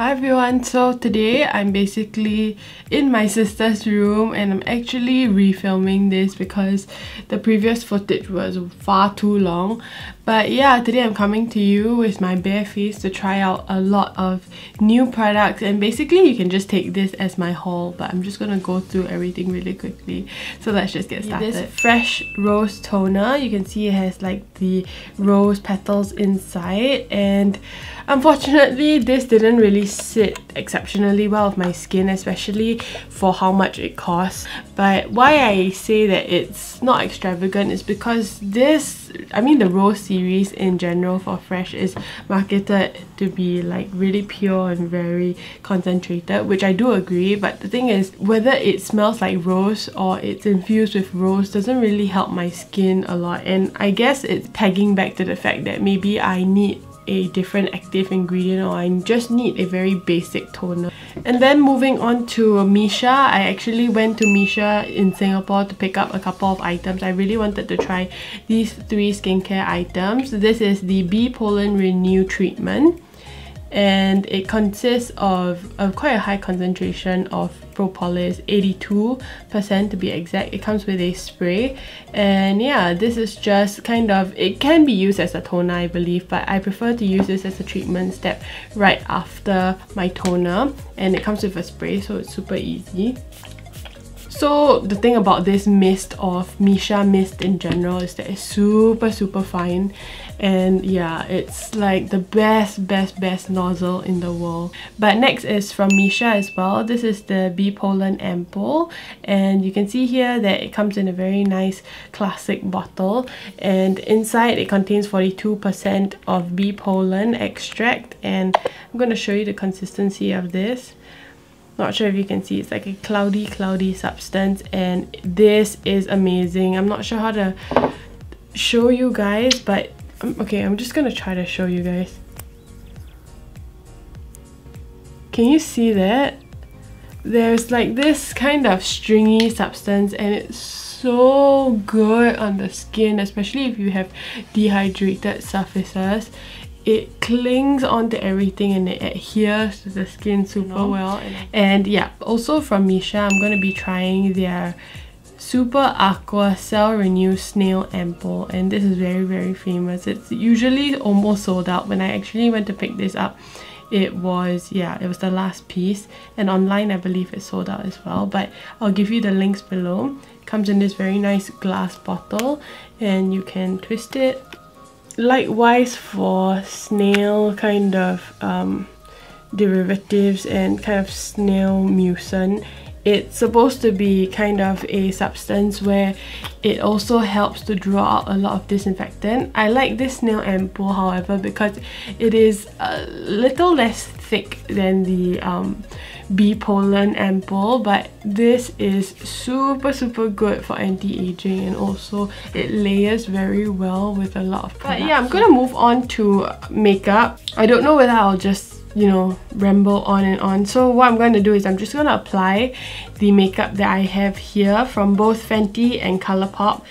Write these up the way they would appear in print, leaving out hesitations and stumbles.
Hi everyone, so today I'm basically in my sister's room and I'm actually refilming this because the previous footage was far too long. But yeah, today I'm coming to you with my bare face to try out a lot of new products, and basically you can just take this as my haul, but I'm just gonna go through everything really quickly. So let's just get started. This fresh rose toner, you can see it has like the rose petals inside, and unfortunately this didn't really sit exceptionally well with my skin, especially for how much it costs. But why I say that it's not extravagant is because this, I mean the rose series in general for Fresh is marketed to be like really pure and very concentrated, which I do agree, but the thing is whether it smells like rose or it's infused with rose doesn't really help my skin a lot, and I guess it's tagging back to the fact that maybe I need a different active ingredient or I just need a very basic toner. And then moving on to Missha, I actually went to Missha in Singapore to pick up a couple of items. I really wanted to try these 3 skincare items. This is the Bee Pollen Renew treatment, and it consists of quite a high concentration of propolis, 82% to be exact. It comes with a spray, and yeah, this is just kind of, it can be used as a toner I believe, but I prefer to use this as a treatment step right after my toner, and it comes with a spray, so it's super easy. So the thing about this mist of Missha mist in general is that it's super fine, and yeah, it's like the best nozzle in the world. But next is from Missha as well. This is the Bee Pollen Ampoule, and you can see here that it comes in a very nice classic bottle, and inside it contains 42% of bee pollen extract, and I'm going to show you the consistency of this. Not sure if you can see, it's like a cloudy substance, and this is amazing. I'm not sure how to show you guys, but okay, I'm just gonna try to show you guys. Can you see that? There's like this kind of stringy substance, and it's so good on the skin, especially if you have dehydrated surfaces. It clings onto everything and it adheres to the skin super well. And yeah, also from Missha, I'm going to be trying their Super Aqua Cell Renew Snail Ampoule, and this is very famous. It's usually almost sold out. When I actually went to pick this up, it was the last piece, and online I believe it's sold out as well, but I'll give you the links below. It comes in this very nice glass bottle, and you can twist it. Likewise for Snail kind of derivatives and kind of snail mucin, it's supposed to be kind of a substance where it also helps to draw out a lot of disinfectant. I like this Snail Ampoule, however, because it is a little less thick than the Bee Pollen Ampoule, but this is super good for anti-aging, and also it layers very well with a lot of products. But yeah, I'm gonna move on to makeup. I don't know whether I'll just, you know, ramble on and on. So what I'm going to do is I'm just going to apply the makeup that I have here from both Fenty and Colourpop,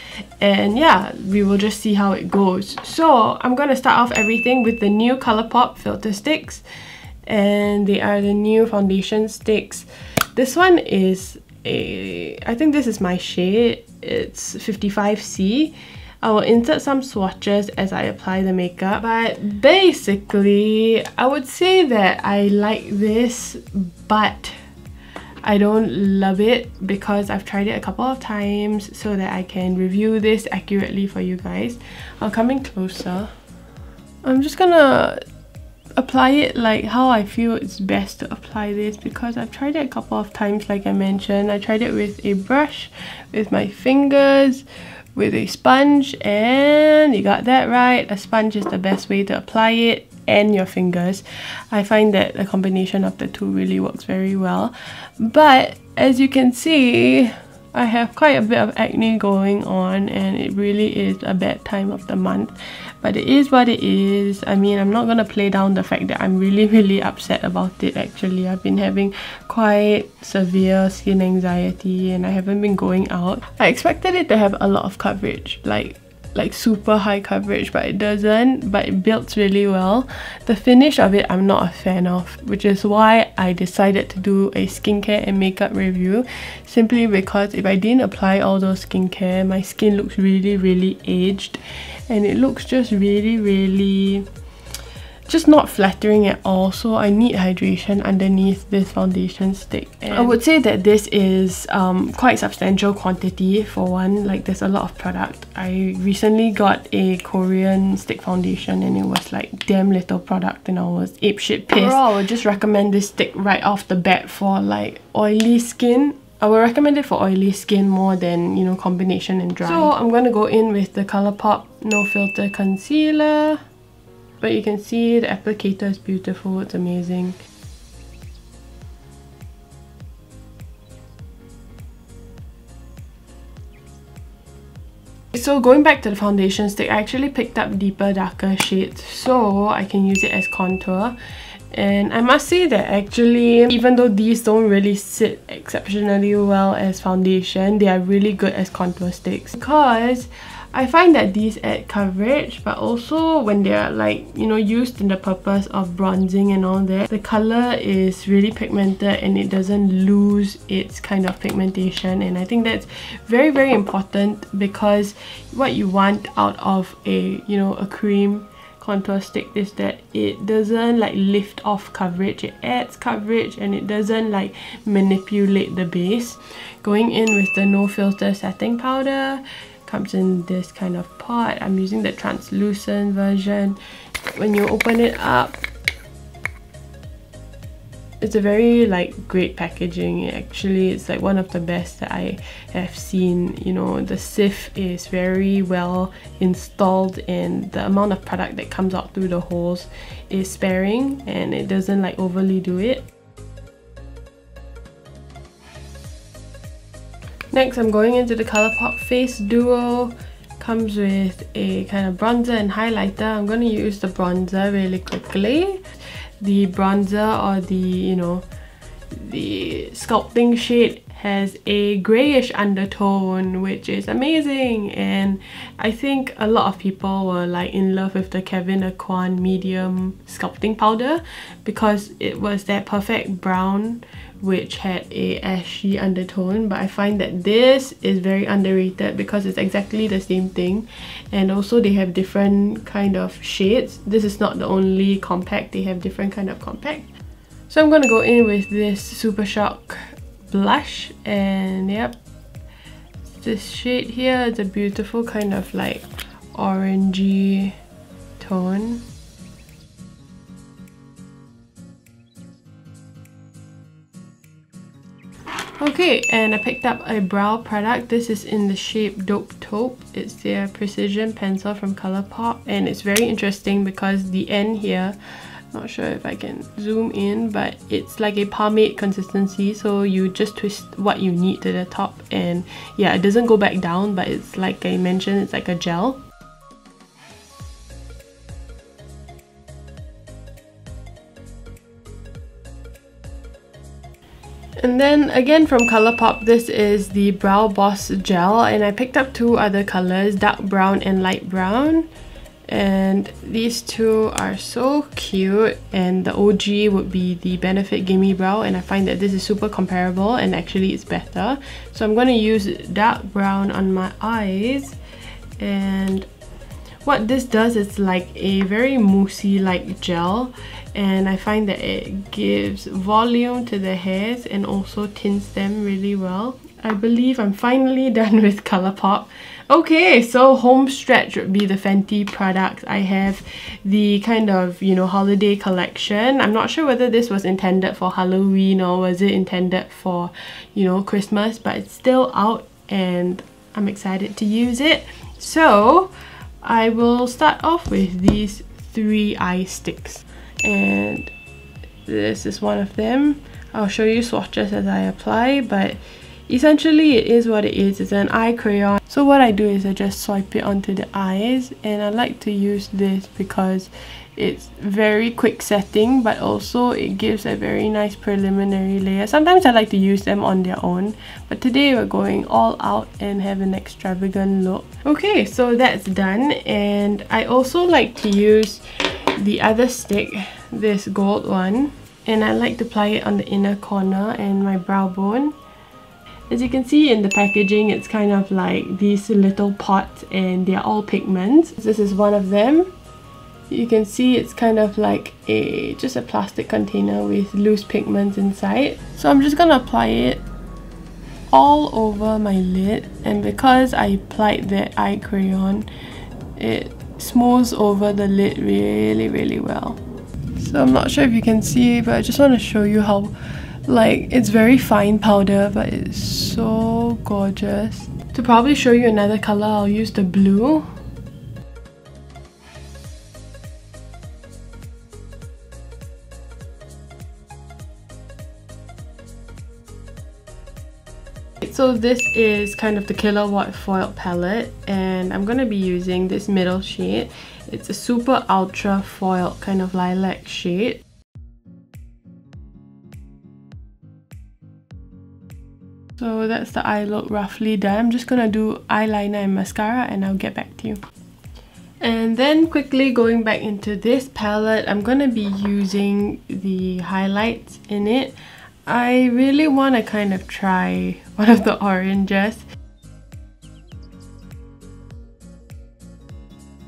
and yeah, we will just see how it goes. So I'm going to start off everything with the new Colourpop filter sticks, and they are the new foundation sticks. This one is I think this is my shade, it's 55C. I will insert some swatches as I apply the makeup, but basically I would say that I like this, but I don't love it because I've tried it a couple of times so that I can review this accurately for you guys. I'll come in closer. I'm just gonna apply it like how I feel it's best to apply this, because I've tried it a couple of times. Like I mentioned, I tried it with a brush, with my fingers, with a sponge, and you got that right. A sponge is the best way to apply it, and your fingers. I find that the combination of the two really works very well. But as you can see, I have quite a bit of acne going on, and it really is a bad time of the month. But it is what it is. I mean, I'm not gonna play down the fact that I'm really upset about it. Actually, I've been having quite severe skin anxiety and I haven't been going out. I expected it to have a lot of coverage, like like super high coverage, but it doesn't, but it builds really well. The finish of it I'm not a fan of, which is why I decided to do a skincare and makeup review, simply because if I didn't apply all those skincare, my skin looks really aged, and it looks just really just not flattering at all. So I need hydration underneath this foundation stick, and I would say that this is quite substantial quantity for one. Like, there's a lot of product. I recently got a Korean stick foundation and it was like damn little product, and I was apeshit pissed. Overall, I would just recommend this stick right off the bat for like oily skin. I would recommend it for oily skin more than, you know, combination and dry. So I'm gonna go in with the Colourpop No Filter Concealer. But you can see the applicator is beautiful, it's amazing. So going back to the foundation stick, I actually picked up deeper, darker shades so I can use it as contour. And I must say that actually, even though these don't really sit exceptionally well as foundation, they are really good as contour sticks, because I find that these add coverage, but also when they are like, you know, used in the purpose of bronzing and all that, the colour is really pigmented and it doesn't lose its kind of pigmentation. And I think that's very important, because what you want out of a, you know, a cream contour stick is that it doesn't like lift off coverage, it adds coverage, and it doesn't like manipulate the base. Going in with the No Filter setting powder, comes in this kind of pot. I'm using the translucent version. When you open it up, it's a very like great packaging. Actually, it's like one of the best that I have seen. You know, the sieve is very well installed, and the amount of product that comes out through the holes is sparing, and it doesn't like overly do it. Next, I'm going into the Colourpop Face Duo. Comes with a kind of bronzer and highlighter. I'm going to use the bronzer really quickly. The bronzer, or the, you know, the sculpting shade, has a greyish undertone, which is amazing. And I think a lot of people were like in love with the Kevyn Aucoin medium sculpting powder, because it was that perfect brown which had a ashy undertone. But I find that this is very underrated because it's exactly the same thing, and also they have different kind of shades. This is not the only compact, they have different kind of compact. So I'm gonna go in with this Super Shock blush, and yep, this shade here is a beautiful kind of like orangey tone. Okay, and I picked up a brow product. This is in the shape Dope Taupe. It's their precision pencil from Colourpop, and it's very interesting because the end here, not sure if I can zoom in, but it's like a pomade consistency, so you just twist what you need to the top, and yeah, it doesn't go back down, but it's like I mentioned, it's like a gel. And then again from Colourpop, this is the Brow Boss Gel, and I picked up two other colours, dark brown and light brown. And these two are so cute, and the OG would be the Benefit Gimme Brow, and I find that this is super comparable and actually it's better. So I'm going to use dark brown on my eyes, and what this does is like a very moussey like gel, and I find that it gives volume to the hairs and also tints them really well. I believe I'm finally done with Colourpop. Okay, so home stretch would be the Fenty products. I have the kind of, you know, holiday collection. I'm not sure whether this was intended for Halloween or was it intended for, you know, Christmas, but it's still out and I'm excited to use it. So I will start off with these 3 eye sticks, and this is one of them. I'll show you swatches as I apply, but essentially it is what it is. It's an eye crayon. So what I do is I just swipe it onto the eyes, and I like to use this because it's very quick setting, but also it gives a very nice preliminary layer. Sometimes I like to use them on their own, but today we're going all out and have an extravagant look. Okay, so that's done, and I also like to use the other stick, this gold one, and I like to apply it on the inner corner and my brow bone. As you can see in the packaging, it's kind of like these little pots, and they're all pigments. This is one of them. You can see it's kind of like just a plastic container with loose pigments inside. So I'm just gonna apply it all over my lid, and because I applied that eye crayon, it smooths over the lid really well. So I'm not sure if you can see, but I just want to show you how, like, it's very fine powder, but it's so gorgeous. To probably show you another color, I'll use the blue. So this is kind of the KILLAWATT foil palette, and I'm going to be using this middle shade. It's a super ultra foil kind of lilac shade. So that's the eye look roughly done. I'm just going to do eyeliner and mascara, and I'll get back to you. And then quickly going back into this palette, I'm going to be using the highlights in it. I really want to kind of try one of the oranges.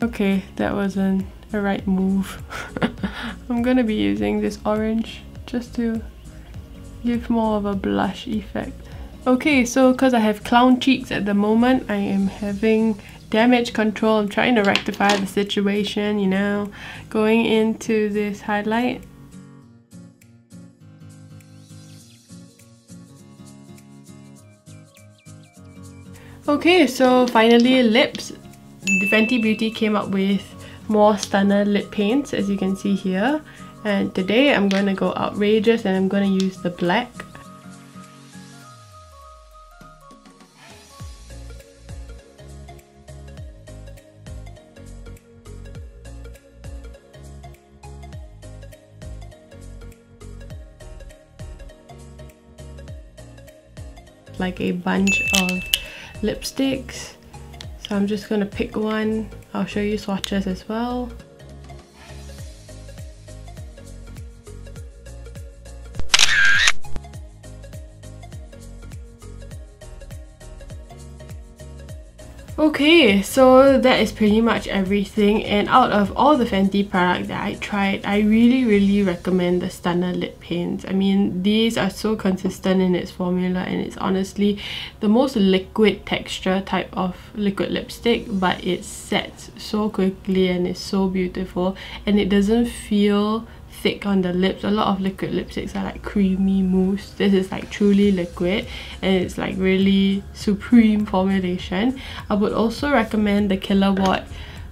Okay, that wasn't a right move. I'm gonna be using this orange just to give more of a blush effect. Okay, so because I have clown cheeks at the moment, I am having damage control. I'm trying to rectify the situation, you know, going into this highlight. Okay, so finally lips. The Fenty Beauty came up with more Stunna lip paints, as you can see here. And today I'm going to go outrageous, and I'm going to use the black. Like a bunch of lipsticks, so I'm just gonna pick one. I'll show you swatches as well. Okay, so that is pretty much everything, and out of all the Fenty products that I tried, I really recommend the Stunna lip paints. I mean, these are so consistent in its formula, and it's honestly the most liquid texture type of liquid lipstick, but it sets so quickly and it's so beautiful, and it doesn't feel thick on the lips. A lot of liquid lipsticks are like creamy mousse. This is like truly liquid, and it's like really supreme formulation. I would also recommend the KILLAWATT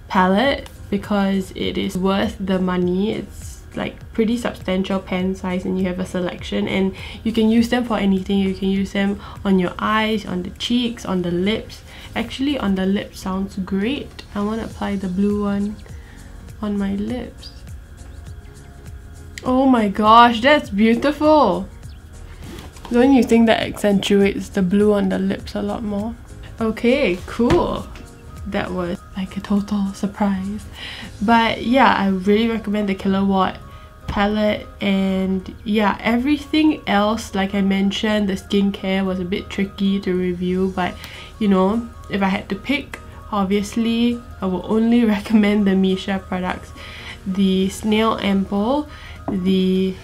palette because it is worth the money. It's like pretty substantial pen size, and you have a selection, and you can use them for anything. You can use them on your eyes, on the cheeks, on the lips. Actually, on the lips sounds great. I want to apply the blue one on my lips. Oh my gosh, that's beautiful! Don't you think that accentuates the blue on the lips a lot more? Okay, cool. That was like a total surprise. But yeah, I really recommend the KILLAWATT palette, and yeah, everything else, like I mentioned, the skincare was a bit tricky to review, but you know, if I had to pick, obviously I will only recommend the Missha products. The Snail Ampoule, the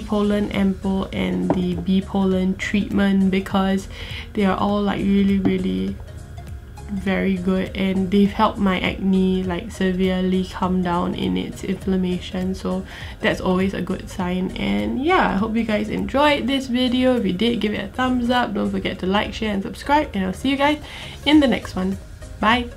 Pollen Ampoule, and the Pollen treatment, because they are all like really very good, and they've helped my acne like severely come down in its inflammation, so that's always a good sign. And yeah, I hope you guys enjoyed this video. If you did, give it a thumbs up. Don't forget to like, share and subscribe, and I'll see you guys in the next one. Bye!